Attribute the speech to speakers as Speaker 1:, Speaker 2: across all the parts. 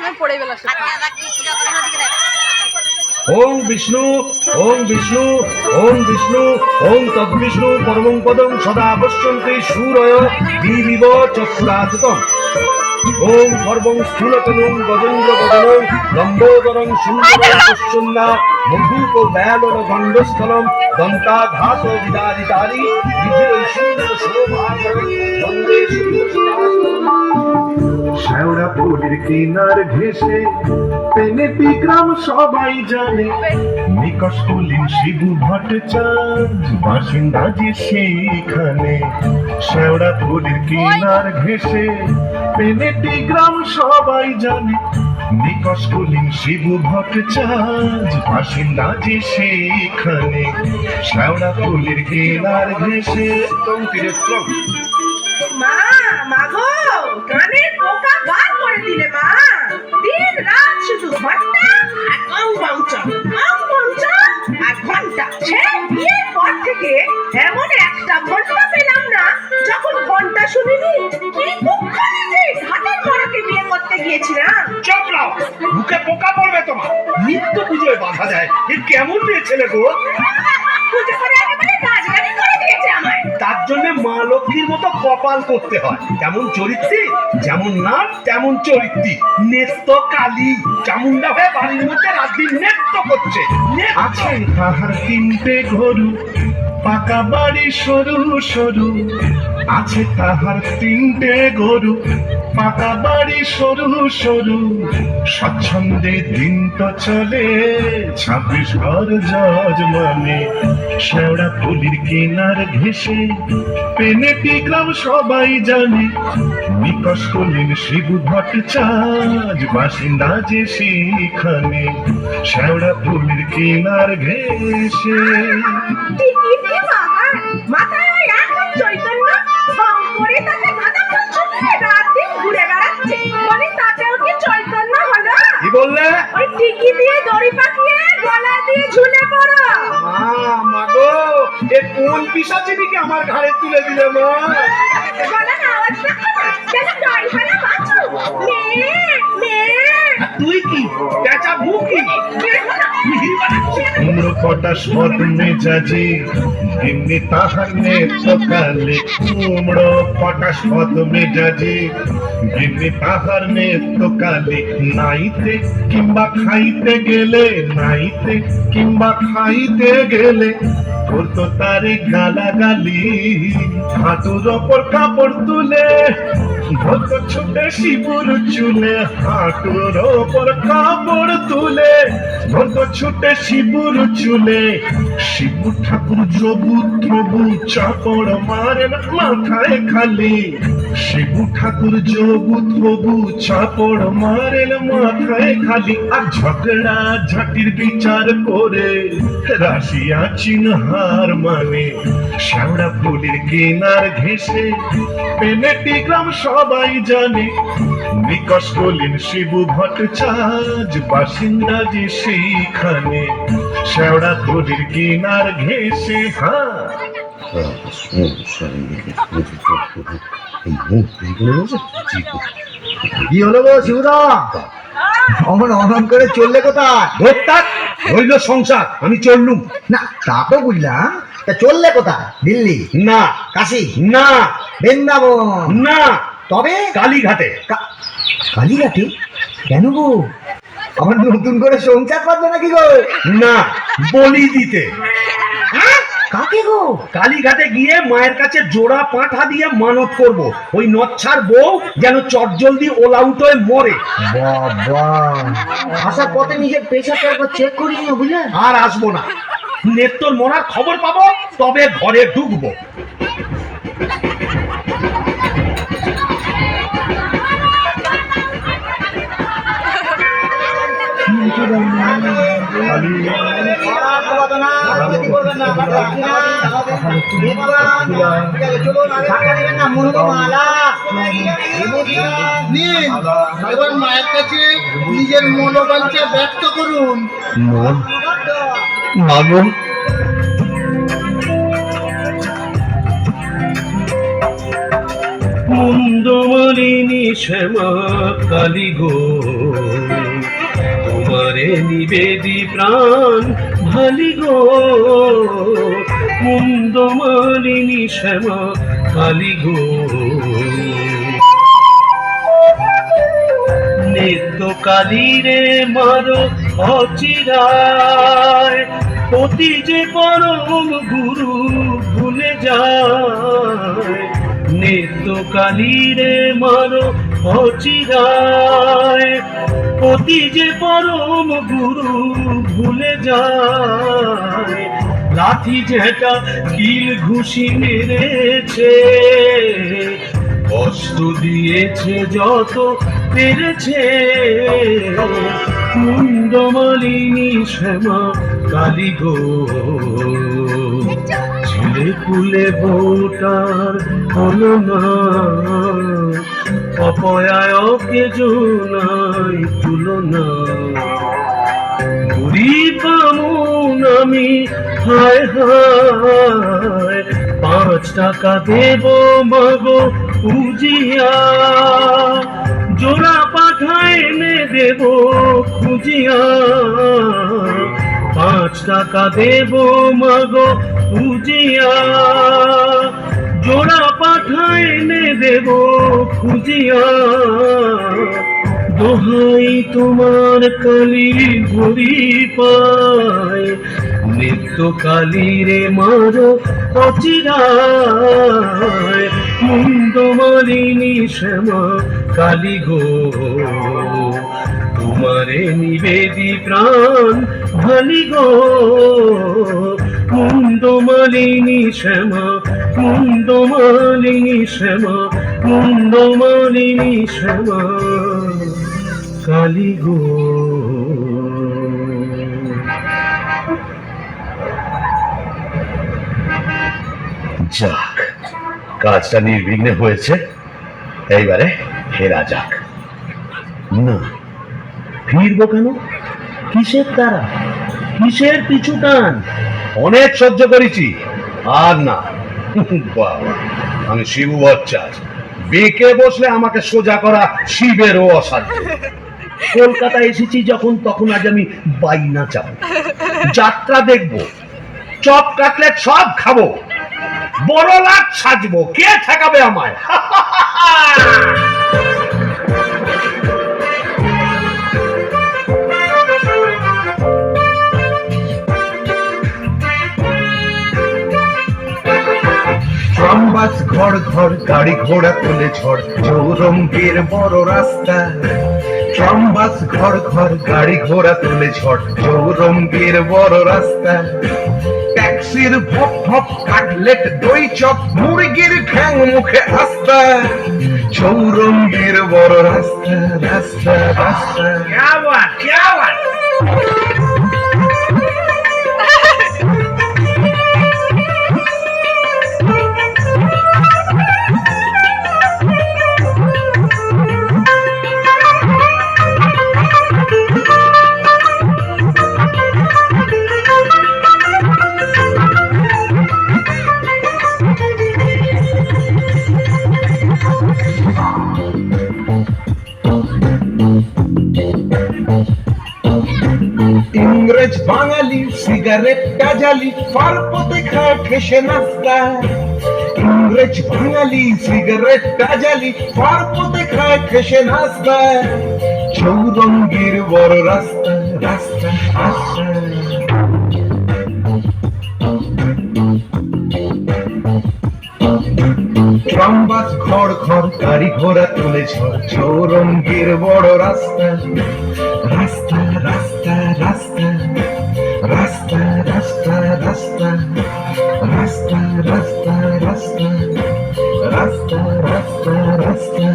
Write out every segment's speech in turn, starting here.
Speaker 1: সময় পড়ে গেল।
Speaker 2: ওং বিষ্ণু ওং বিষ্ণু ওং বিষ্ণু ওং তদ্বিষ্ণু পরমং পদং সদা পশ্যন্তি সূরয় দিবিব চক্ষুরাদিতম। ওং সর্বং স্থূলতনুং গজেন্দ্র বদনং লম্বোদরং সুন্দরং পশ্যন্না মধুপ ব্যালন গণ্ডস্থলম দন্তাঘাত বিদারিতারি বিধির শোভাকরং বন্দে
Speaker 3: শেওড়াফুলির কিনার ঘেঁষে পেনেটি গ্রাম সবাই জানে, নিকষ কুলীন শিবু ভট্টাচার্য বাসিন্দা যে সেইখানে। শেওড়াফুলির কিনার ঘেঁষে পেনেটি গ্রাম সবাই জানে, নিকষ কুলীন শিবু ভট্টাচার্য বাসিন্দা যে সেইখানে। শেওড়াফুলির কিনার ঘেঁষে
Speaker 4: মা, মাগো, কানের পোকা বার করে দিলে মা। দিন রাত শুধু ঘন্টা আর অঙ্গঞ্চা আর ঘন্টা। সে বিয়ের পর থেকে এমন একটা ঘন্টা পেলাম না যখন ঘন্টা শুনিনি। কি কুক্ষণে যে ঘাটের মরাকে বিয়ে করতে গিয়েছিলাম।
Speaker 2: চুপ রাও, মুখে পোকা পড়বে তোমার। নিত্য পুজোয় বাধা দেয়, এ কেমন মেয়ে ছেলে গো?
Speaker 4: পুজো করে একেবারে রাজরানী করে দিয়েছে আমায়।
Speaker 2: তার জন্য মা লক্ষ্মীর মতো কপাল করতে হয়। যেমন চরিত্রী, যেমন নাম তেমন চরিত্রী। নেত্য কালী চামুন্ডা হয়ে বাড়ির মধ্যে রাত দিন নেত্য করছে।
Speaker 3: আছে তাহার তিনটে গরু, পাকা বাড়ি সরু সরু। আছে তাহার তিনটে গরু, পাকা বাড়ি সরু সরু। স্বচ্ছন্দে দিন তো চলে 26 ঘর যজমানে। শেওড়াফুলির কিনার ঘেঁষে পেনেটি গ্রাম সবাই জানে, নিকষ কুলীন শিবু ভট্টাচার্য বাসিন্দা যে সেইখানে। শেওড়াফুলির কিনার ঘেঁষে
Speaker 4: মাথায় এখন চৈতন্য ভং করে তাকে গাঁদা ফুল ছুঁয়ে রাত দিন ঘুরে বেড়াচ্ছে। বলি তাতেও কি চৈতন্য হলো?
Speaker 2: কি বললে?
Speaker 4: ওই টিকি দিয়ে দড়ি পাকিয়ে গলা দিয়ে ঝুলে পড়ো।
Speaker 2: মা গো, এ কোন পিশাচিনিকে আমার ঘাড়ে তুলে দিলে মা?
Speaker 4: গলার আওয়াজ রাখো না, যেন ডয় ফেলা বাঁচো।
Speaker 2: তুই কি পেঁচা মুখি?
Speaker 3: কুমড়ো কটা সদ মেজাজি দিনে তাহার নেত্রকালে। কুমড়ো কটা সদ মেজাজি দিনে তাহার নেত্রকালে। নাইতে কিংবা খাইতে গেলে, নাইতে কিংবা খাইতে গেলে করতো তারে গালাগালি। হাঁটুর ওপর কাপড় তুলে ধরতো ছুটে শিবুর চুলে। হাঁটুর ওপর কাপড় তুলে ধরতো ছুটে শিবুর চুলে। শিবু ঠাকুর জবু তবু চাপড় মারেন মাথায় খালি। শিবু ঠাকুর জবু তবু চাপড় মারেন মাথায় খালি। আর ঝগড়া ঝাঁটির বিচার করে রাশিয়া চিনহার মানে। শেওড়াফুলির কিনার ঘেঁষে পেনেটি গ্রাম সবাই জানে, নিকষ কুলীন শিবু ভট্টাচার্য বাসিন্দা যে সেইখানে। শেওড়াফুলির কিনার ঘেঁষে
Speaker 5: কি হলো গো শিবুদা? অমন অনন করে চললে কোথায়?
Speaker 2: হইল সংসার, আমি চললুম।
Speaker 5: না তা তো বুঝলাম, তা চললে কোথায়? দিল্লি
Speaker 2: না,
Speaker 5: কাশী
Speaker 2: না,
Speaker 5: বৃন্দাবন
Speaker 2: না,
Speaker 5: তবে
Speaker 2: কালীঘাটে।
Speaker 5: কালীঘাটে? কেন গো? আমার নতুন করে সংসার পাতবে নাকি গো?
Speaker 2: না, বলি দিতে।
Speaker 5: হ্যাঁ? কাকে গো?
Speaker 2: কালীঘাটে গিয়ে মায়ের কাছে জোড়া পাঁঠা দিয়ে মানত করব, ওই নচ্ছার বউ যেন চটজলদি ওলাউট হয়ে মরে।
Speaker 5: বাবা, আসার পথে নিজের প্রেশারটা একবার চেক করি না বুঝলে?
Speaker 2: আর আসবো না। নেত্তর মরার খবর পাবো তবে ঘরে ঢুকবো।
Speaker 6: এবার মায়ের কাছে নিজের মনোবাঞ্ছা ব্যক্ত করুন।
Speaker 3: মাগো,
Speaker 1: মুন্ডমালিনী শ্যামা কালী গো, তোমারে নিবেদি প্রাণ ভালি গো। মুন্ডমালিনী শ্যামা কালী গো, নিত্য কালীরে মারো অচিরায়, পতি যে পরম গুরু ভুলে যায়। নিত্য কালীরে মারো অচিরায়, পতি যে পরম গুরু ভুলে যায়। লাঠি ঝেঁটা কিল ঘুষি মেরেছে, কষ্ট দিয়েছে যত পেরেছে। মুন্ডমালিনী শ্যামা কালী গো, ছেলে কুলে বউটার হলো না, অপয়ায়কে জোনাই তুলনা। গরিব বামুন আমি, হায় হায়, 5 টাকা দেব মাগো উজিয়া, জোড়া পাঠায় এনে দেব খুঁজিয়া। 5 টাকা দেব মাগো উজিয়া, জোড়া পাঠায় এনে দেব খুঁজিয়া। দোহাই তোমার কালী ভরি পায়, নিত্য কালীরে মারো অচিরায়। মুন্ডমালিনী শ্যামা কালী গো, তোমারে নিবেদি প্রাণ ভালি গো। মুন্ডমালিনী শ্যামা, মুন্ডমালিনী শ্যামা, মুন্ডমালিনী শ্যামা কালী গো।
Speaker 2: যাক, কাজটা নির্বিঘ্নে হয়েছে, এইবারে ফেরা যাক। না, ফিরবো কেন? কিসের তারা, কিসের পিছু টান? অনেক সহ্য করেছি, আর না। বাবা, আমি শিবু ভট্টাচার্য, বেঁকে বসলে আমাকে সোজা করা শিবেরও অসাধ্য। কলকাতা এসেছি যখন, তখন আজ আমি বাইনা চাবো, যাত্রা দেখবো, চপ কাটলেট সব খাবো, বড় লাট সাজবো, কে ঠেকাবে আমায়?
Speaker 3: ট্রামবাস ঘর ঘর, গাড়ি ঘোড়া তুলে ঝড়, চৌরঙ্গের বড় রাস্তা। ট্রামবাস ঘর ঘর, গাড়ি ঘোড়া তুলে ঝড়, চৌরঙ্গের বড় রাস্তা। ট্যাক্সির ভপ ভপ, কাটলেট দই চপ, মুরগির ঠ্যাং মুখে আস্তা। চৌরঙ্গের বড় রাস্তা, রাস্তা রাস্তা।
Speaker 2: क्या बात, क्या बात।
Speaker 3: ইংরেজ বাঙালি সিগারেটটা জ্বালি, পারপথে খায় ঠেসে নাস্তা। ইংরেজ বাঙালি সিগারেটটা জ্বালি, পারপথে খায় ঠেসে নাস্তা। চৌরঙ্গীর বড় রাস্তা, রাস্তা রাস্তা। ট্রামবাস ঘর ঘর, গাড়ি ঘোড়া তুলে ঝড়, চৌরঙ্গীর বড় রাস্তা। রাস্তা রাস্তা রাস্তা, রাস্তা রাস্তা রাস্তা, রাস্তা রাস্তা রাস্তা, রাস্তা রাস্তা রাস্তা।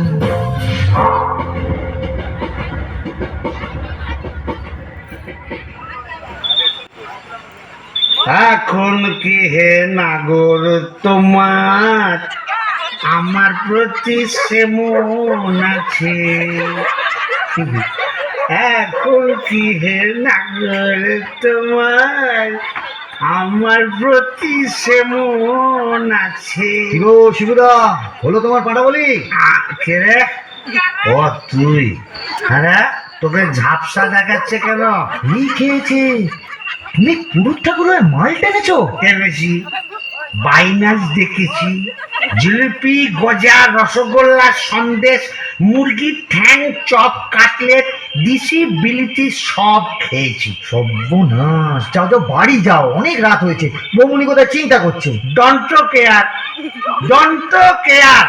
Speaker 2: এখন কি হে নাগর তোমার আমার প্রতি সেমন আছে? এখন কি হে নাগর তোমার
Speaker 1: আমার প্রতি সেমন আছে।
Speaker 5: কি গো শিবুদা, হলো তোমার পাটা বলি?
Speaker 1: কে রে?
Speaker 5: ও তুই?
Speaker 1: হ্যাঁ, তোকে ঝাপসা দেখাচ্ছে কেন?
Speaker 5: কি খেয়েছে? তুমি পুরুষ ঠাকুরের মাল টেনেছো?
Speaker 1: ভেবেছি বাইনাস দেখেছি, জিলিপি, গজা, রসগোল্লা, সন্দেশ, মুরগির ঠ্যাং, চপ, কাটলেট, দিশি বিলিতি সব খেয়েছি।
Speaker 5: সর্বনাশ, যাও যাও বাড়ি যাও, অনেক রাত হয়েছে। বৌমনি কোথায় চিন্তা করছে?
Speaker 1: Don't care, don't care.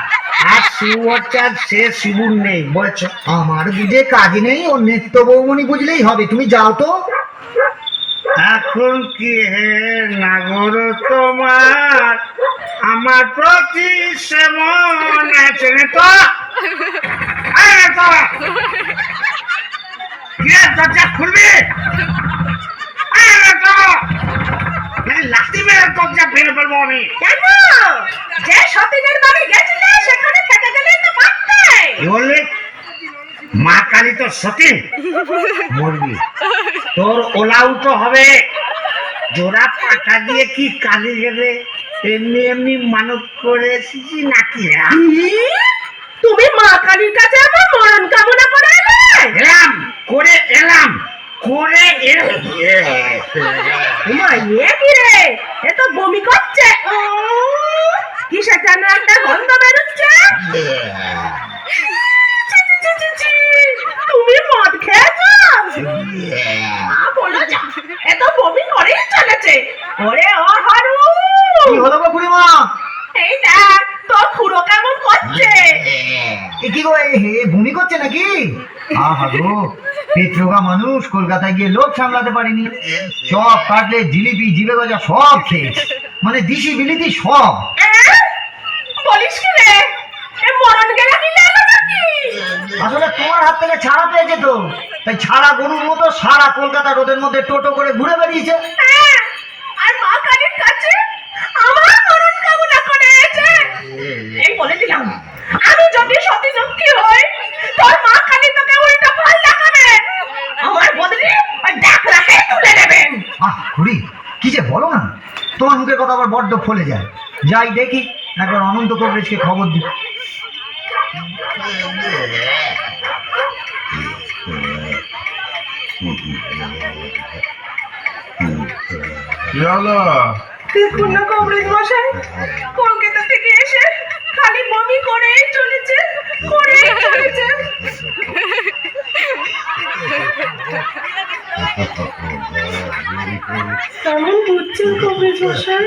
Speaker 1: আর শিবচাঁদ সে শিবুর নেই, বলছো?
Speaker 5: আমার বুঝে কাজ নেই, ওর নিত্য বৌমনি বুঝলেই হবে। তুমি যাও তো।
Speaker 1: এখন কি হে নাগর তোমার আমার প্রতি সেমন আছে না তো? আরে তো কে দরজা খুলবি? আরে তো লাঠি মেরে দরজা ভেঙে ফেলবো আমি।
Speaker 4: কেন? যে সতীনের বাড়ি গেছিলে সেখানে থেকে গেলে তো পারতে।
Speaker 1: কি বললি? মা কালী তো সতীন, মরবি। তোর ওলাও তো হবে। জোড়া পাটা দিয়ে কি কালী গেলে এমনি এমনি মানত করে এসেছি নাকি?
Speaker 4: তুমি মা কালীর কাছে আমার মরণ কামনা করে এলে?
Speaker 1: এলাম করে এলাম করে
Speaker 4: মা এ কি রে? এ তো বমি করছে। কিসের যেন একটা গন্ধ বেরোচ্ছে। ছি, ছি, ছি, ছি, ছি। তুমি মদ খেয়েছো? বলো যা, এ তো বমি করেই চলেছে। ওরে ও হারু,
Speaker 5: কি হলো গো খুড়িমা?
Speaker 4: এই দেখ তোর খুড়ো কেমন করছে।
Speaker 5: এ কি গো, ভূমি করছে নাকি? আহা গো, পেট্রোগা মানুষ, কলকাতায় গিয়ে লোক সামলাতে পারেনি। চপ, কাটলেট, জিলিপি, জিবে গজা সব খেয়েছে, মানে দিশি বিলিতি সব।
Speaker 4: বলিস কি রে? এ মরণ গেলে কি লাগলো নাকি?
Speaker 5: আসলে তোমার হাত থেকে ছাড়া পেয়েছে তো, তাই ছাড়া গরুর মতো সারা কলকাতা রোদের মধ্যে টোটো করে ঘুরে বেরিয়েছে।
Speaker 4: হ্যাঁ, আর মা কালীর কাছে আমার মরণ কামনা করেছে। এই বলে দিলাম, আমি যদি সতী লক্ষ্মী হই, তোর মা কালী তোকে উল্টো ফল দেখাবে। আমার বদলে ওই ডাকরাকে তুলে নেবেন।
Speaker 5: খুড়ি, কি যে বলো না, তোমার মুখের কথা আবার বড্ড ফলে যায়। যাই দেখি, একবার অনন্ত কবরেজকে খবর দিই।
Speaker 3: কি হলো?
Speaker 4: দেখুন না কবরেজ মশাই, কলকাতা থেকে এসে খালি বমি করেই চলেছে, করেই চলেছে। কেমন বুঝছেন কবরেজ মশাই?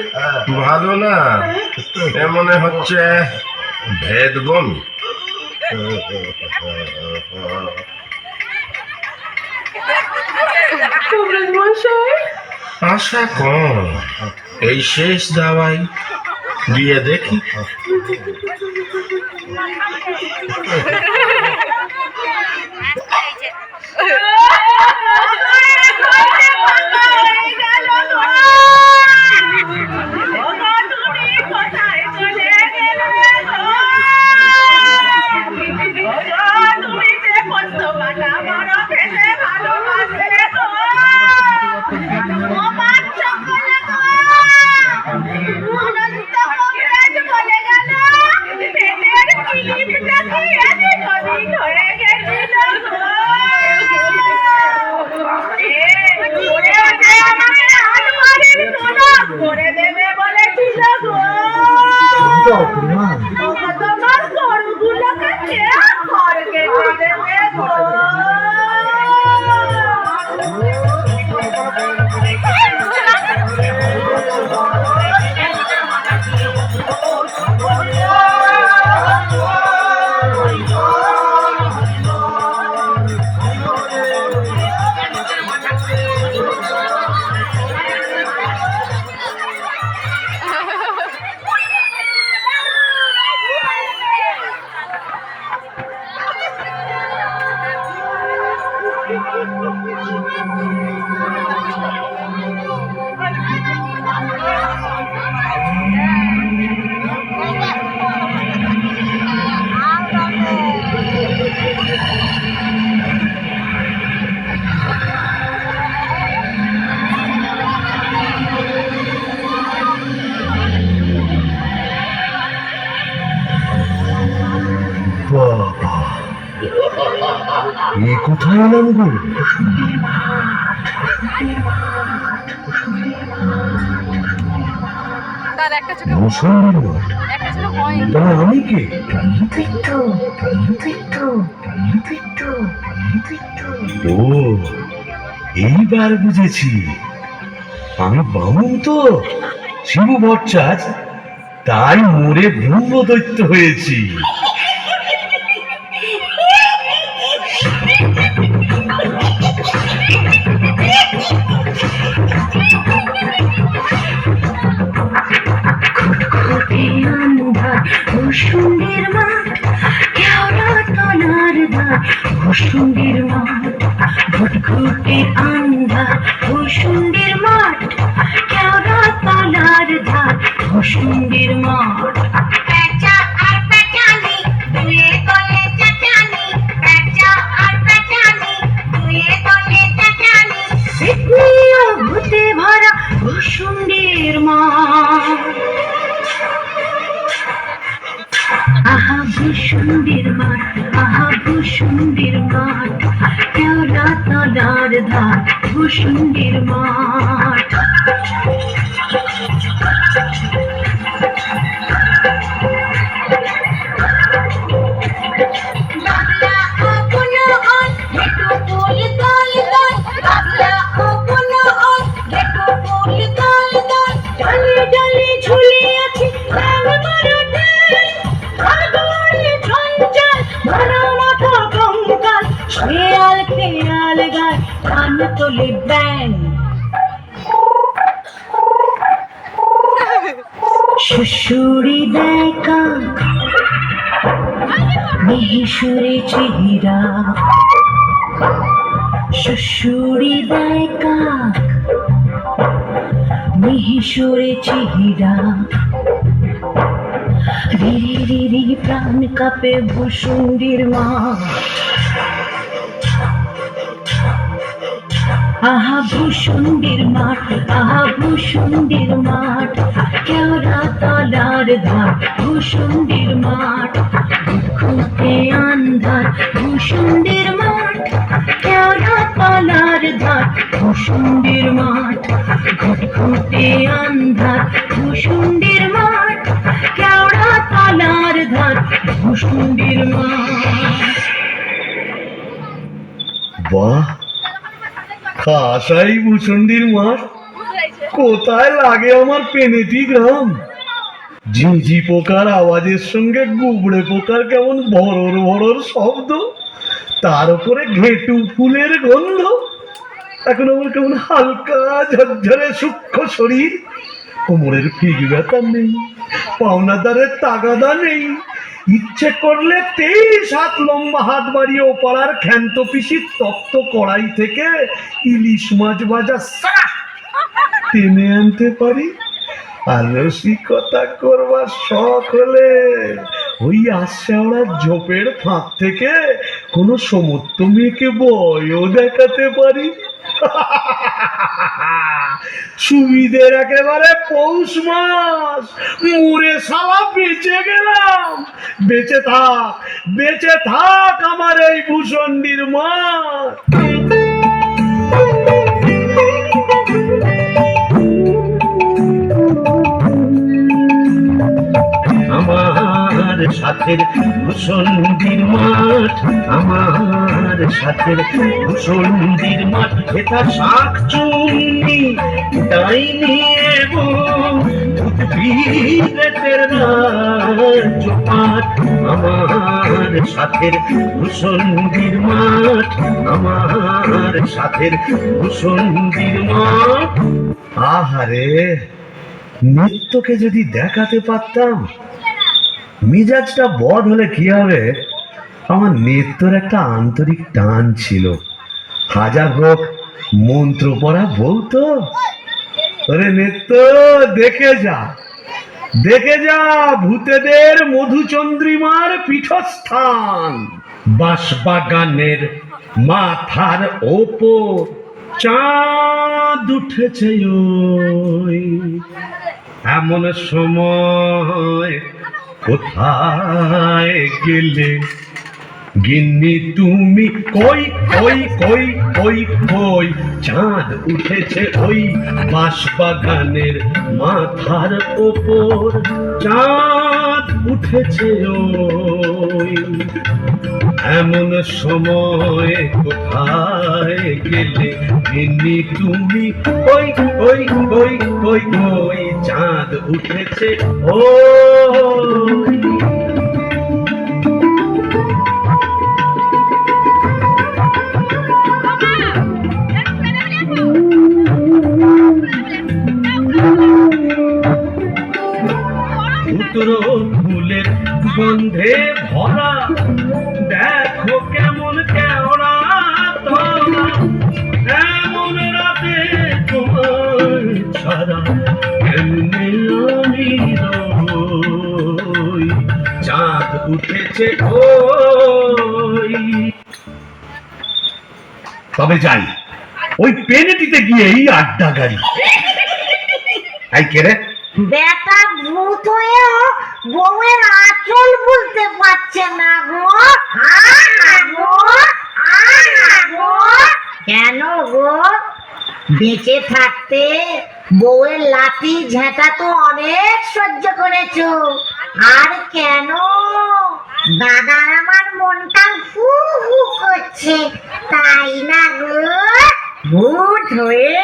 Speaker 3: ভালো না, এ মনে হচ্ছে ভেদ বমি।
Speaker 4: কবরেজ মশাই,
Speaker 3: আশা কম, এই শেষ দাওয়াই দিয়ে দেখি।
Speaker 4: বলে গেল পেটের কিলিপটা কি
Speaker 2: এ কোথায় এলাম গো?
Speaker 7: তার একটা চোখে
Speaker 2: মুসলমানের মাঠ?
Speaker 7: একটা চোখে হয়
Speaker 2: তা আমি কে? ও, এইবার বুঝেছি, আমি বামুন তো, শিবু ভট্টাচ, তাই মরে ব্রহ্ম দৈত্য হয়েছি।
Speaker 8: বসুন্ধের মাঠ কেওড়া তলার ধার বসুন্ধের মাঠ ঘুটঘুটে আন্ধার বসুন্ধের মাঠ কেওড়া তলার ধার বসুন্ধের মাঠ পেঁচা আর পেঁচানি দুয়ে দলে চেঁচানি পেঁচা আর পেঁচানি দুয়ে দলে চেঁচানি পেটনিয়া ভূতে ভরা বসুন্ধের মাঠ আহা ভূষুন্ডির মাঠ আহা ভূষুন্ডির মাঠ কেওড়া তলার ধার ভূষুন্ডির মাঠ বাংলা অপনয়ন একটু ফুল দল দল বাংলা অপনয়ন একটু ফুল দল দল ডালে ডালে ঝুলে আছে খেয়াল খেয়াল গায় কান তোলে ব্যাং শুশুড়ি দেখা মিহিসুরে চেহারা শুশুড়ি দেখা মিহিসুরে চেহারা রিরি রিরি প্রাণ কাপে ভূষুন্ডির মা আহা ভূষুন্ডির মাঠ আহা ভূষুন্ডির মাঠ কেওড়া তলার ধার ভূষুন্ডির মাঠ ঘুটঘুটে আন্ধার ভূষুন্ডির মাঠ কেওড়া তলার ধার ভূষুন্ডির মাঠ ঘুটঘুটে আন্ধার ভূষুন্ডির মাঠ কেওড়া তলার ধার ভূষুন্ডির মাঠ
Speaker 2: বাহ, খাসাই ভূষুন্ডির মাঠ, কোথায় লাগে আমার পেনেটি গ্রাম। ঝিঁঝি পোকার আওয়াজের সঙ্গে গুবড়ে পোকার কেমন ভরর ভরর শব্দ, তার উপরে ঘেটু ফুলের গন্ধ। এখন আমার কেমন হালকা ঝরঝরে সূক্ষ্ম শরীর, কোমরের ফিগ ব্যথা নেই, পাওনাদারের তাগাদা নেই, ইচ্ছে করলে 23 হাত লম্বা হাত বাড়িয়ে ওপাড়ার ক্ষান্ত পিসির তপ্ত কড়াই থেকে ইলিশ মাছ ভাজা টেনে আনতে পারি। আর রসিকতা করবার শখ হলে ওই আশ্যাওড়ার ঝোপের ফাঁক থেকে কোনো সমস্ত মেয়েকে বয়ও দেখাতে পারি। সুবিধের একেবারে পৌষ মাস, মুড়ে শালা বেঁচে গেলাম। বেঁচে থাক আমার এই ভূষণ্ডির মাঠ। আমার সাথের ভূষণ্ডির মাঠ, আমার সাথের ভূষণ্ডির মাঠ, এটা শাক চুন্নি ডাইনি এবং উদ্ভিদের রাজপাট। আমার সাথের ভূষণ্ডির মাঠ, আমার সাথের ভূষণ্ডির মাঠ। আহারে, নৃত্যকে যদি দেখাতে পারতাম, মিজাজটা বদ হলে কি হবে, আমার নৃত্যর একটা আন্তরিক টান ছিল। হাজার হোক মন্ত্র পড়া বউ তো। ওরে নৃত্য দেখে যা ভূতেদের মধুচন্দ্রিমার পীঠস্থান। বাঁশবাগানের মাথার ওপর চাঁদ উঠেছে ওই, এমন সময় কোথায় গেলে গিন্নি তুমি কই কই কই কই কই চাঁদ উঠেছে ওই বাঁশবাগানের মাথার ওপর চাঁদ উঠেছে ওই এমন সময় কোথায় গেলে গিন্নি তুমি কই কই কই কই কই চাঁদ উঠেছে ওই উত্তর ফুলের গন্ধে ভরা দেখো কেমন কেওড়া তরা এমন রাতে তোমার ছাড়া কেমনে আমি রই চাঁদ উঠেছে ওই তবে যাই ওই পেনেটিতে গিয়েই আড্ডা গাড়ি এই কে রে
Speaker 8: বেটা ভূত হয়েও বউয়ের আঁচল বলতে পারছে না গো। কেন গো? বেঁচে থাকতে বউয়ের লাঠি ঝেঁটা তো অনেক সহ্য করেছো, আর কেন? দাদার আমার মনটা হু হু করছে, তাই না গো? ভূত হয়ে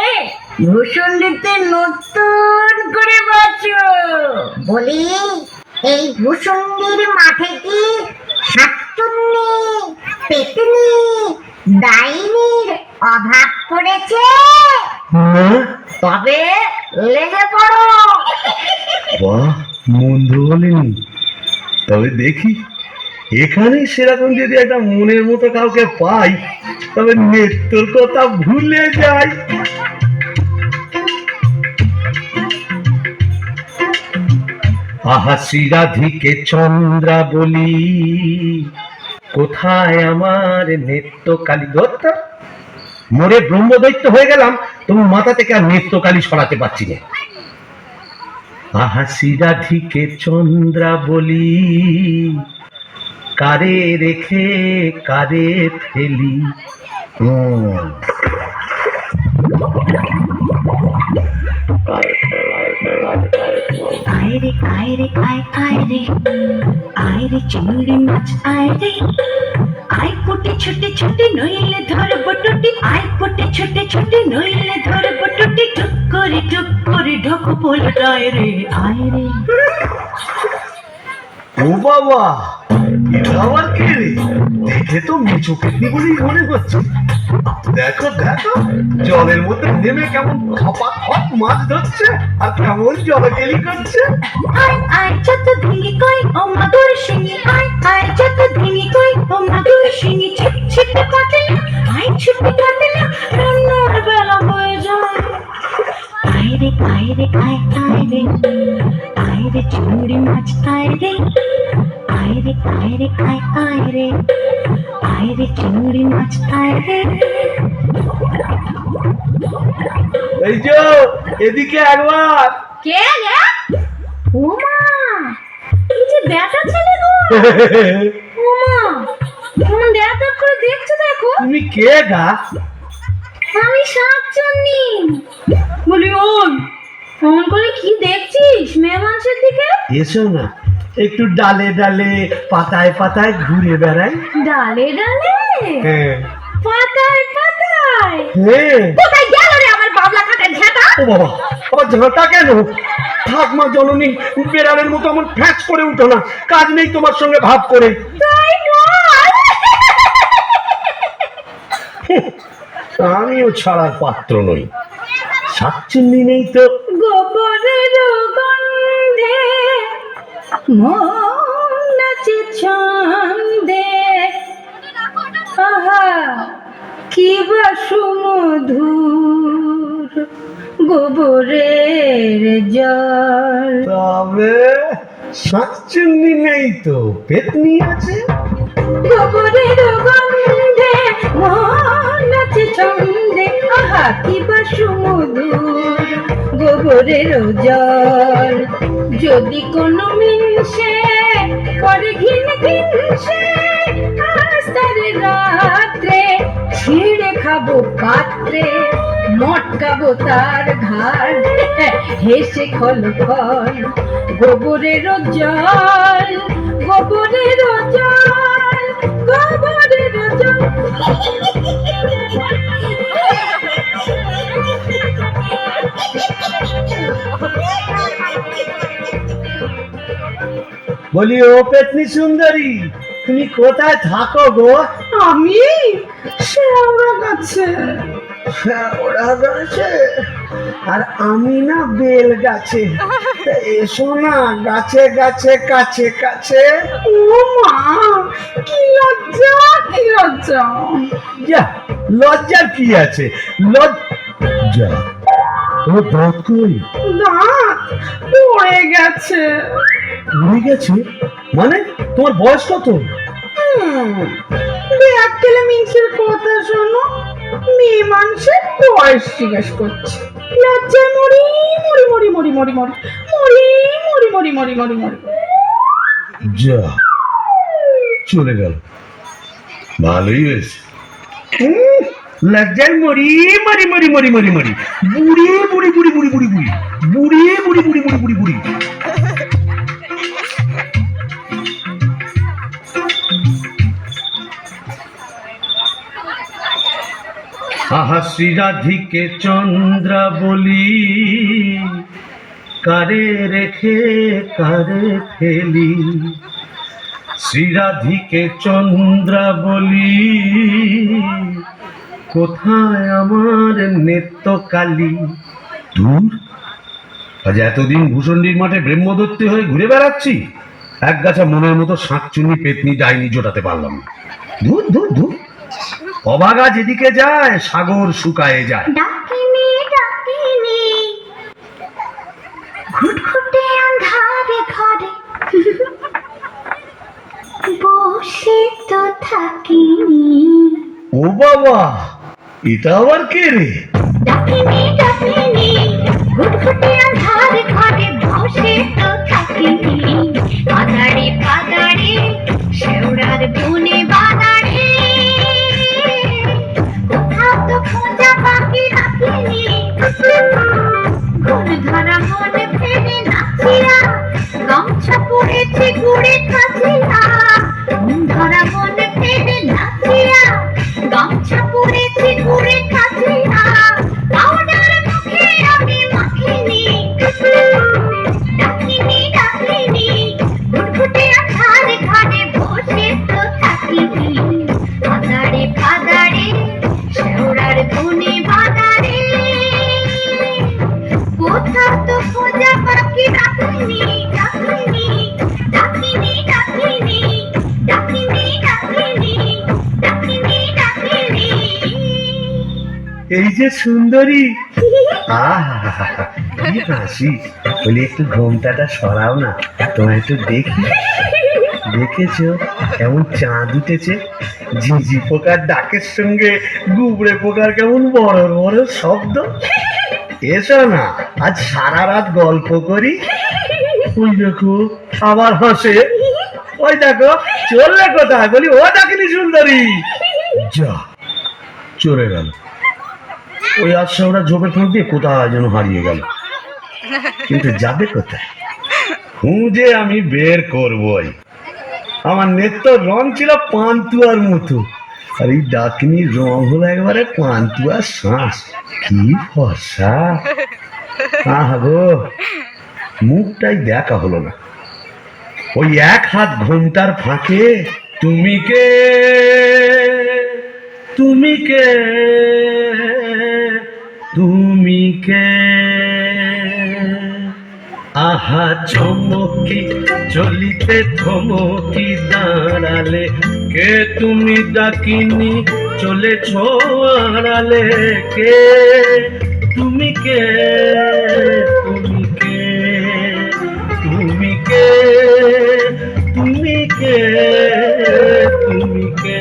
Speaker 8: ভূষণ্ডিতে নতুন করে বাঁচো। বলি, এই ভূষণ্ডির মাঠে কি শাকচুন্নি, পেতনি, ডাইনির অভাব পড়েছে? তবে লেগে পড়ো।
Speaker 2: বাহ, মন্দ বলেনি। তবে দেখি এখানে সেরকম যদি একটা মনের মতো কাউকে পাই তবে নেত্রর কথা ভুলে যাই। আহা শ্রীরাধিকে চন্দ্রা বলি, কোথায় আমার নেত্রকালী? ধরতা মোরে ব্রহ্মদৈত্য হয়ে গেলাম, তুমি মাথা থেকে আর নেত্রকালী সরাতে পারছি না। আহা শ্রীরাধিকে চন্দ্রা বলি, কারে রেখে কারে ফেলি।
Speaker 8: আয় রে আয় রে আয় আয় রে, আয় রে চিংড়ি মাছ আয় রে, আয় কোটে ছোটে ছোটে নইলে ধরবো টুটি, আয় কোটে ছোটে ছোটে নইলে ধরবো টুটি, টুক করে ঢোক পোলটায় রে, আয় রে।
Speaker 2: ও বাবা, এটা আবার কে রে? দেখে তো মেচো পেতনি বলেই মনে হচ্ছে। দেখো দেখো, জলের মধ্যে নেমে কেমন খপা খপ মাছ ধরছে আর কেমন জলকেলি করছে।
Speaker 8: আয় আয় যত ধিঙ্গি কই ও মাদুর শিঙি, আয় আয় যত ধিঙ্গি কই ও মাদুর শিঙি, ছিপ ছিপে কাটে না, আয় ছিপে কাটে না, রান্নার বেলা হয়ে যায়। আয় রে আয় রে আয় আয় রে, আয় রে চিংড়ি মাছ আয় রে, আয় রে আয় রে আয় আয় রে, আয় রে চিংড়ি মাছ আয় রে।
Speaker 2: এই যে এদিকে একবার।
Speaker 8: কে রে? ওমা, এই যে বেটা ছেলে গো। ওমা, কেমন দেখা করে দেখছো দেখো।
Speaker 2: তুমি কে গা?
Speaker 8: আমি শাকচুন্নি। বলি ওই, ফোন করে কি দেখছিস মেয়ে মানুষের দিকে?
Speaker 2: এসো না, একটু ডালে ডালে পাতায় পাতায় ঘুরে বেড়াই।
Speaker 8: ডালে ডালে
Speaker 2: হ্যাঁ
Speaker 8: পাতায় পাতায়?
Speaker 2: হ্যাঁ।
Speaker 8: কোথায় গেল রে আমার বাবলা কাটের ঝাঁটা?
Speaker 2: ও বাবা, আবার ঝাঁটা কেন? থাক মা জননী, বেড়ালের মতো আমার ফ্যাচ করে উঠো না, কাজ নেই তোমার সঙ্গে ভাব করে।
Speaker 8: তাই নয়,
Speaker 2: আমিও ছাড়ার পাত্র নই। শাকচুন্নি নেই তো।
Speaker 8: গোবরের গন্ধে মন নাচে ছন্দে, আহা কি বা সুমধুর গোবরের জল।
Speaker 2: তবে শাকচুন্নি নেই তো, পেতনি আছে।
Speaker 8: গোবরের গন্ধে মন নাচে ছন্দে, আহা কি বা সুমধুর গোবরের জল। যদি কোনো মিনসে করে ঘিন ঘিনসে, আজ খাবো পাত্রে, মটকাবো তার ঘাড়, হেসে খল খল গোবরের জল, গোবরের জল, গোবরের জল।
Speaker 1: বলি ও পেতনি সুন্দরী, তুমি কোথায় থাকো গো?
Speaker 4: আমি শেওড়া গাছে।
Speaker 1: ওরা গাছে আর আমি না বেল গাছে। তা এসো না গাছে গাছে কাছে কাছে।
Speaker 4: ও মা, কি লজ্জা, কি লজ্জা।
Speaker 1: যা, লজ্জার কি আছে? লজ্জা ও দাঁত কই?
Speaker 4: দাঁত পড়ে গেছে।
Speaker 1: উড়ে গেছে মানে? তোমার বয়স কত?
Speaker 4: এক কেলে মিনসের কথা শোনো, মেয়ে মানুষের বয়স জিজ্ঞেস করছে। লজ্জায় মরি মরি মরি মরি মরি মরি মরি মরি মরি মরি মরি মরি।
Speaker 2: যা, চলে গেল, ভালোই হয়েছে।
Speaker 1: লজ্জায় মরি মরি মরি মরি মরি মরি বুড়ি বুড়ি বুড়ি বুড়ি বুড়ি বুড়ি বুড়ি বুড়ি বুড়ি বুড়ি বুড়ি বুড়ি। আহা শ্রীরাধিকে চন্দ্রা বলি, কারে রেখে কারে ফেলি। শ্রীরাধিকে চন্দ্রা বলি, কোথায় আমার নেত্রকালী।
Speaker 2: দূর, আজ এতদিন ভূষণ্ডির মাঠে ব্রহ্মদত্তে হয়ে ঘুরে বেড়াচ্ছি, এক গাছা মনের মতো শাঁকচুনি পেতনি ডাইনি জোটাতে পারলাম না।
Speaker 1: ধুর ধুর ধুর, অবাগা যেদিকে যায় সাগর শুকায়ে যায়।
Speaker 8: ডাকিনি ডাকিনি ঘুটঘুটে আঁধারে ঘরে বসে তো থাকিনি।
Speaker 1: ও বাবা, এটা আবার কে রে?
Speaker 8: ডাকিনি ডাকিনি ঘুটঘুটে আঁধারে ঘরে বসে তো থাকিনি। পাদারে পাদারে শেওড়ার বনে বাদারে, কোথাও তো খোঁজা পাখি রাখিনি। ঘুম ধরা মনে ফেলে নাচিয়া, গামছা পড়েছে গুড়ে কাচিয়া। ঘুম ধরা মনে ফেলে নাচিয়া, গামছা পড়েছে গুড়ে কাচিয়া। পাউডার মুখে আমি মাখিনি। ডাকিনি ডাকিনি ঘুটঘুটে আঁধারে ঘরে বসে তো থাকিনি। পাদারে পাদারে শেওড়ার বনে বাদারে, কোথাও তো খোঁজা পাখি ডাকিনি ডাকিনি ডাকিনি ডাকিনি ডাকিনি ডাকিনি ডাকিনি ডাকিনি।
Speaker 1: এই যে সুন্দরী, আহা কি হাসি। বলি একটু ঘোমটাটা সরাও না, তোমায় একটু দেখি। দেখেছো কেমন চাঁদ উঠেছে? ঝিঝি পোকার ডাকের সঙ্গে গুবড়ে পোকার কেমন বড় বড় শব্দ। এসো না, আজ সারা রাত গল্প করি। ওই দেখো আবার হাসে। ওই দেখো চললে কোথায়? বলি ও ডাকিনি সুন্দরী।
Speaker 2: যা, চলে গেল। ওই আজকে ওরা ঝোপের ফাঁক দিয়ে কোথায় যেন হারিয়ে গেল।
Speaker 1: কিন্তু যাবে কোথায়? খুঁজে আমি বের করবই। আমার নেত্র রং ছিল পান্তুয়ার মতো, আর এই ডাকিনীর রং হলো একবারে পান্তুয়ার শ্বাস। কি ফর্সা! আহা গো, মুখটাই দেখা হলো না। ওই এক হাত ঘোমটার ফাঁকে তুমি কে, তুমি কে, তুমি কে। আহা চমকি চলিতে থমকি দাঁড়ালে, কে তুমি ডাকিনি চলেছ আড়ালে। কে তুমি কে, তুমি কে, তুমি কে, তুমি কে, তুমি কে।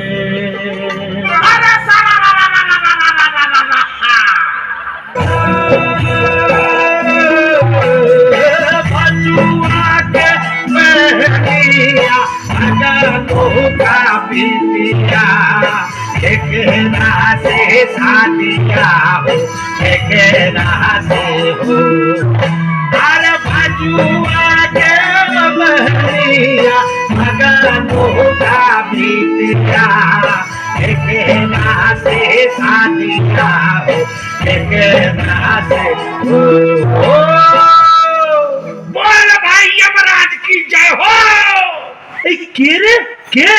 Speaker 1: बचुआके बहनिया अगनो का बिटिया ठेकेना से शादिया हो ठेकेना से हो अरे भजुआ के बहनिया मगन होगा बिटिया ठेकेना से शादिया हो ठेकेना से हो बोल भाई यमराज की जय हो
Speaker 2: কে রে কে?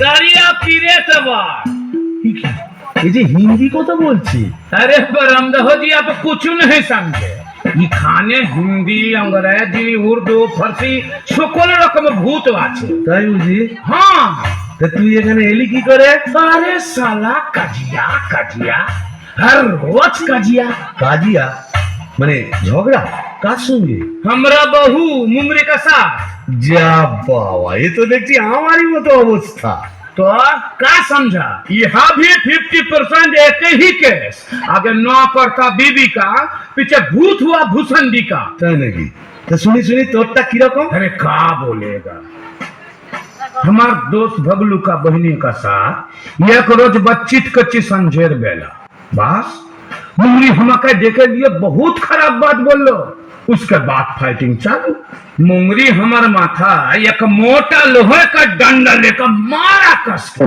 Speaker 9: सारिया पीरे तबा
Speaker 2: এই যে হিন্দি কথা বলছি।
Speaker 9: अरे बरमदहो जी आप कुछ नहीं समझे ये खाने हिंदी अंग्रेजी उर्दू फारसी সকল রকম ভূত আছে
Speaker 2: তাই বুঝি?
Speaker 9: हाँ
Speaker 2: তা তুই এখানে এলি কি করে?
Speaker 9: अरे साला कजिया कजिया हर रोज कजिया
Speaker 2: কাজিয়া মানে ঝগড়া কার সঙ্গে?
Speaker 9: हमरा बहू मुंगरे का साथ
Speaker 2: যা বাবা, এ তো দেখছি আমারই মতো অবস্থা।
Speaker 9: तो क्या समझा यहाँ भी 50% एक ही केस आगे नौकर का बीबी का पीछे भूत हुआ भूसंडी का
Speaker 2: তাই নাকি? তা শুনি শুনি তোরটা কিরকম?
Speaker 9: अरे क्या बोलेगा हमार दोस्त भगलू का बहनी का साथ एक रोज बच्चित कच्ची संझेर बेला बस मुंगली हमका देखे लिए बहुत खराब बात बोल लो उसके बाद फाइटिंग चालू मुंगरी हमार माथा एक मोटा लोहे का डंडा लेकर मारा कस के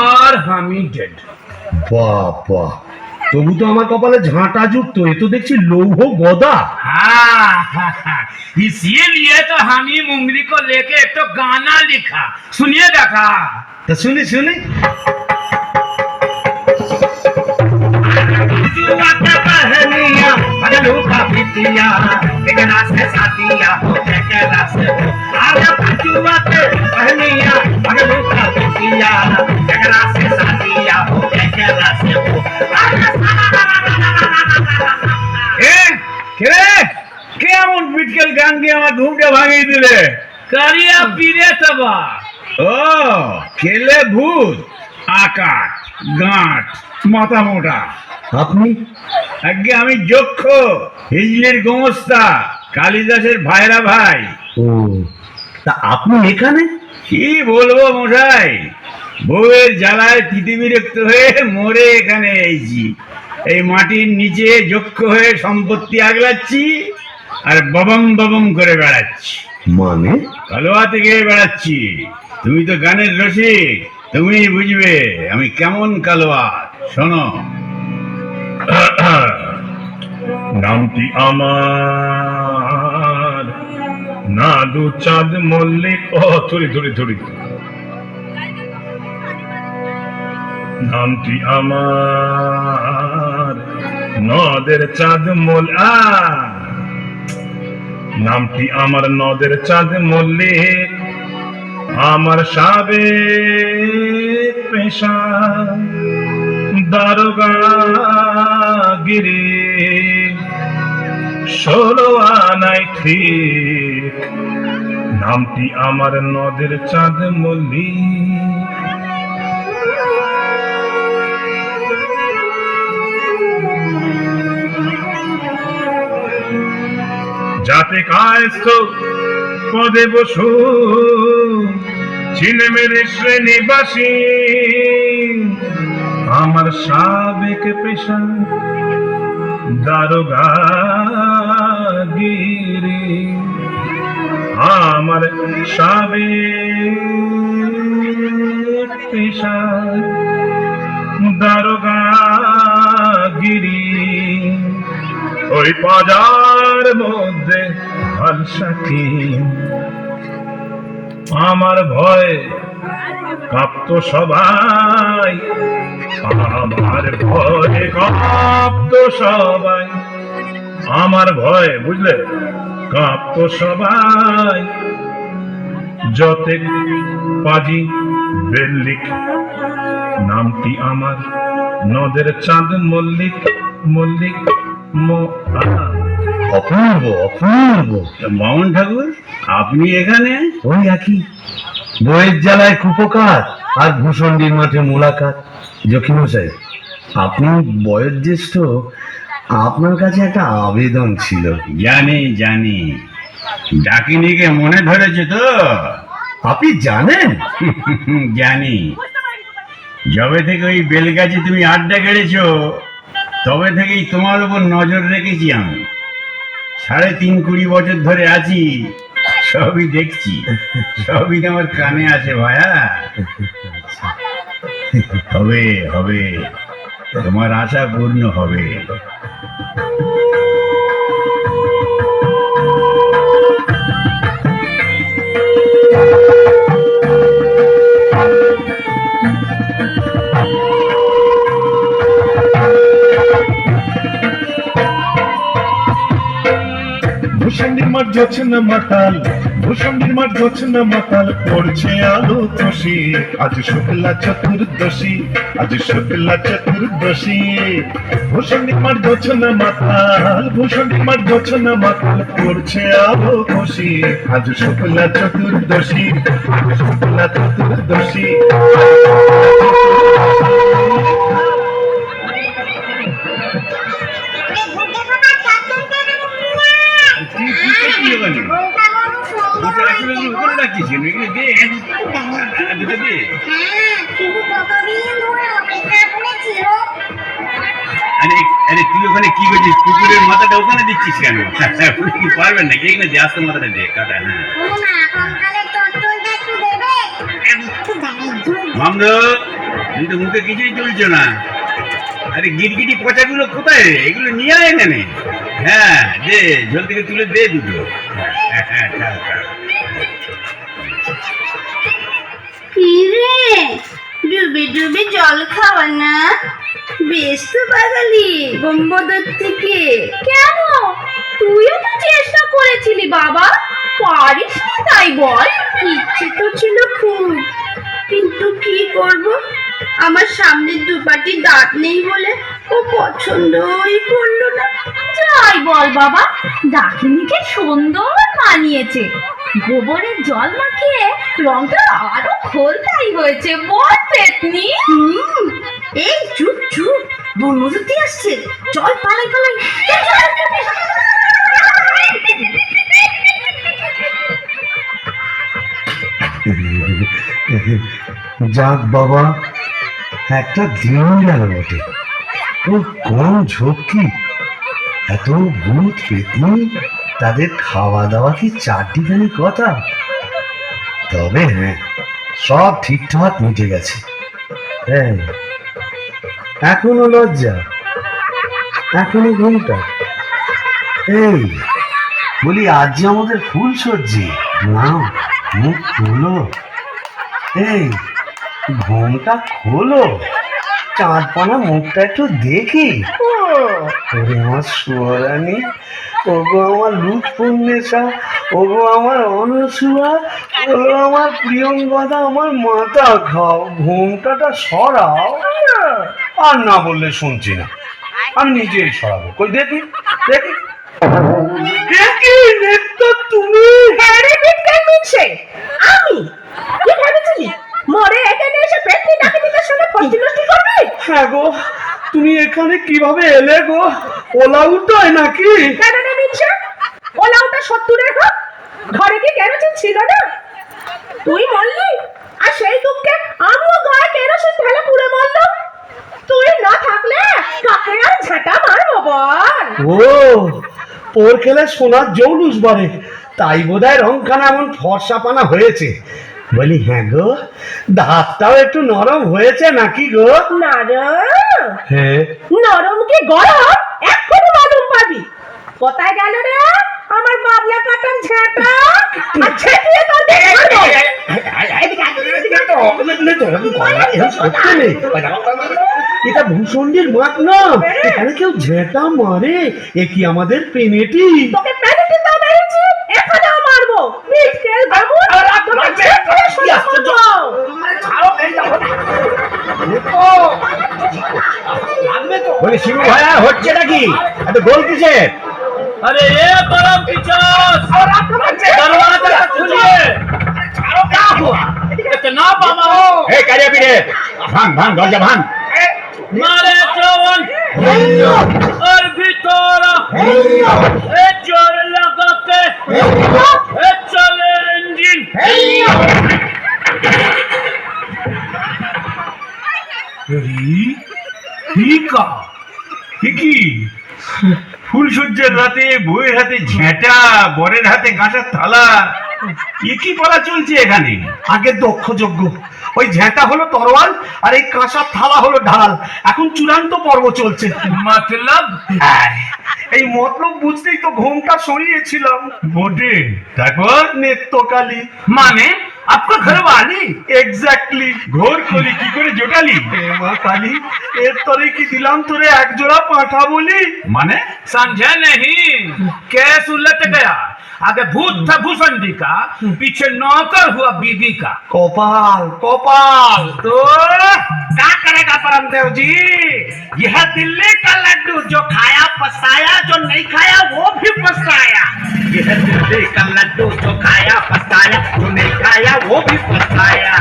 Speaker 9: और हम ही डेड
Speaker 2: বাবা, তবু তো আমার কপালে ঝাঁটা জুটতো, এ তো দেখছি লৌহ গদা।
Speaker 9: हाँ इसीलिए तो हम ही मुंगली को लेके एक तो गाना लिखा सुनिएगा का
Speaker 2: তা শুনি शुनी
Speaker 1: बहनिया भगलू का बिटिया ठेकेना से शादिया हो ठेकेना से हो अरे भजुआ के बहनिया भगलू का बिटिया ठेकेना से शादिया हो ठेकेना से हो
Speaker 9: কে এমন বিটকেল গান দিয়ে আমার ঘুমটা ভাঙিয়ে দিলে কারিয়া পীরে তবা ও কেলে ভূত আকাশ গাঁট মাথা মোটা
Speaker 2: আপনি?
Speaker 9: আগে আমি যক্ষ হিজলির গোমস্তা কালিদাসের ভাইরা ভাই
Speaker 2: ও, তা আপনি এখানে?
Speaker 9: কি বলবো মশাই বউয়ের জ্বালায় তিতি বিরক্ত হয়ে মরে এখানে এসেছি এই মাটির নিচে যক্ষ হয়ে সম্পত্তি আগলাচ্ছি আর ববম ববম করে বেড়াচ্ছি
Speaker 2: মানে?
Speaker 9: কালোয়া থেকে বেড়াচ্ছি তুমি তো গানের রসিক তুমি বুঝবে আমি কেমন কালোয়া শোনো
Speaker 3: নামটি আমার নাদু চাঁদ মল্লিক। ও থুরি থুরি থুরি। নামটি আমার নদের চাঁদ নামটি আমার নদের চাঁদ মল্লিক। আমার সাবেক পেশা দারোগাগিরি 16 আনাই ঠিক। নামটি আমার নদের চাঁদ মল্লিক। যাতে কায়স্থ পদে বসু ছিলে মেরে শ্রেণীবাসী। আমার সাবেক পেশা দারোগাগিরি। আমার সাবেক পেশা দারোগাগিরি। ওই বাজার মধ্যে হালসাকি আমার ভয় কাঁপতো সবাই। আমার ভয়ে কাঁপতো সবাই। আমার ভয় বুঝলে কাঁপতো সবাই। যতে পাজি বেল্লিক। নামটি আমার নদের চাঁদ মল্লিক। মল্লিক
Speaker 2: অপূর্ব অপূর্ব।
Speaker 9: মামুন ঠাকুর আপনি এখানে
Speaker 2: ওই একই বইয়ের জ্বালায় কুপকার আর ভূষণ্ডির মাঠে মোলাকাত। জখিমশাই, আপনি বয়োজ্যেষ্ঠ, আপনার কাছে একটা আবেদন ছিল।
Speaker 9: জানি জানি ডাকিনিকে মনে ধরেছে তো?
Speaker 2: আপনি জানেন?
Speaker 9: জানি, যবে থেকে ওই বেলগাছি তুমি আড্ডা কেড়েছো তবে থেকেই তোমার উপর নজর রেখেছি আমি। ৩.৫ বছর ধরে আছি, সবই দেখছি, সবই আমার কানে আছে ভায়া। হবে হবে, তোমার আশা পূর্ণ হবে।
Speaker 3: ভূষণ নির্মাণ যোচনা মাতাল, ভূষণ নির্মাণ যোচনা মাতাল পড়ছে আলো খুশি। আজ শুক্লা চতুর্দশী, আজ শুক্লা চতুর্দশী। ভূষণ নির্মাণ যোচনা মাতাল, ভূষণ নির্মাণ যোচনা মাতাল পড়ছে আলো খুশি। আজ শুক্লা চতুর্দশী, আজ শুক্লা চতুর্দশী।
Speaker 9: আরে তুই ওখানে কি করছিস? কুকুরের মাথাটা ওখানে দিচ্ছিস কেন? কি পারবেন নাকি? এখানে যে আস্তে মাথাটা দে কাটা। মামদ, তুই তো মুখে কিছুই তুলছো না। আরে গিটগিটি পচাগুলো কোথায় রে? এগুলো নিয়ে আয় এখানে। হ্যাঁ দে, জল থেকে তুলে দে দুটো।
Speaker 8: কি রে, ডুবে ডুবে জল খাওয়া না? বেশ তো বাঙালি বোম্বদর থেকে। কেন, তুইও তো চেষ্টা করেছিলি বাবা, পারিস না তাই বল? ইচ্ছে তো ছিল খুব, কিন্তু কি করব, আমার সামনের দুপাটি দাঁত নেই বলে ও পছন্দই করলো না। যাই বল বাবা, ডাকিনিকে সুন্দর মানিয়েছে। গোবরের জল মাখিয়ে রংটা আরো খোলতাই হয়েছে, বল পেতনি? এই চুপ চুপ, বনমজুতি আসছে, চল পালাই পালাই।
Speaker 2: যাক বাবা, একটা দিন গেল বটে। ও কোন ঝক্কি, এত ভূত পেতনি, তাদের খাওয়া দাওয়া কি চারটিখানি কথা? তবে হ্যাঁ, সব ঠিকঠাক মিটে গেছে। হ্যাঁ, এখনো লজ্জা, এখনো ঘুমটা। এই বলি, আজ যে আমাদের ফুল সজ্জি, না মুখ খুলো। এই ঘুমটা খোলো, চাঁদপানা মুখটা একটু দেখি। ওরে আমার সুয়ারানি, ওগো আমার লুৎফুন্নেসা, ওগো আমার অনসুয়া, ওগো আমার প্রিয়ঙ্গদা, আমার মাথা খাও, ঘুমটাটা সরাও। আর না বললে শুনছি না, আমি নিজেই সরাবো। কই দেখি দেখি দেখি, নেতা তুমি?
Speaker 4: হ্যাঁ রে বিটকাই মিনছে, আমি কি ভেবেছিলি মরে এখানে এসে পেটনি ডাকিনিদের সঙ্গে ফষ্টিনষ্টি করবি?
Speaker 2: হ্যাঁ গো, তুমি এখানে কিভাবে এলে গো? ওলা উঠোয় নাকি?
Speaker 4: কেন রে মিনছে, ওলা ওটা 70-এর হোক, ঘরে কি কেরোসিন ছিল না? তুই মরলি, আর সেই দুঃখে আমিও গায়ে কেরোসিন ঢেলে পুড়ে মরলাম। তুই না থাকলে কাকে আর ঝাঁটা মারবো বল?
Speaker 2: ও, পোর খেলে সোনার জৌলুস বাড়ে, তাই বোধহয় রংখানা এমন ফর্সা পানা হয়েছে। বলি হ্যাঁ গো, দাঁতটাও একটু নরম হয়েছে নাকি গো?
Speaker 4: নরম?
Speaker 2: হ্যাঁ।
Speaker 4: নরম কি গরম এক্ষুনি মালুম পাবি। কোথায় গেল রে আমার বাবলা কাটার ঝাঁটা? আর ঝেঁটিয়ে তোর দেখো।
Speaker 2: এটা ভূষণের মাঠ না, এখানে কেউ ঝেঁটা মারে? এ কি আমাদের পেনেটি?
Speaker 4: তোকে পেনেটি দাও মেরেছি, এখানেও মারবো। বিটকেল বাবু, তোকে ঝেঁটিয়ে সোজা করবো।
Speaker 2: বলি শিবু ভাইয়া, হচ্ছে নাকি? এত গোল কিসের?
Speaker 9: अरे ये परम पिचास, दरवाजा खोलिए। क्या हुआ? इतना पामाओ।
Speaker 2: এই কারিয়া পিড়ে, ভাঙ ভাঙ, দরজা ভাঙ।
Speaker 9: मारे चवन और भितोरा ए जोर लगा के ए चले इंजन কি ফুলসজ্জার রাতে বউয়ের হাতে ঝেঁটা, বরের হাতে কাঁসার থালা, কি পড়া চলছে এখানে?
Speaker 1: আগে দক্ষ যজ্ঞ, ওই ঝেঁটা হলো তরোয়াল আর এই কাঁসার থালা হলো ঢাল। এখন চূড়ান্ত পর্ব চলছে।
Speaker 9: মতলব
Speaker 1: এই মতলব বুঝতেই তো ঘোমটা সরিয়েছিলাম।
Speaker 9: বটে, তারপর
Speaker 1: নেত্রকালী
Speaker 9: মানে আপনার ঘরে বালি
Speaker 1: এক্স্যাক্টলি।
Speaker 9: ঘোর কলি কি করে জোটালি?
Speaker 1: হে মা কালী, এর তরে কি দিলাম তোরে এক জোড়া পাঁঠা বলি?
Speaker 9: माने समझा नहीं? केस उलट गया, आगे भूत था भूसंडी का, पीछे नौकर हुआ बीबी का।
Speaker 1: कपाल कपाल। तो क्या करेगा परमदेव जी? यह दिल्ली का लड्डू जो खाया पछताया, जो नहीं खाया वो भी पछताया। यह दिल्ली का लड्डू जो खाया पछताया, जो नहीं खाया वो भी पछताया।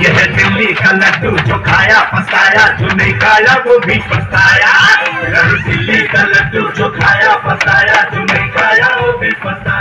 Speaker 1: यह दिल्ली का लड्डू जो खाया पछताया, जो नहीं खाया वो भी पछताया। दिल्ली का लड्डू जो खाया पछताया, जो नहीं खाया वो भी पछताया।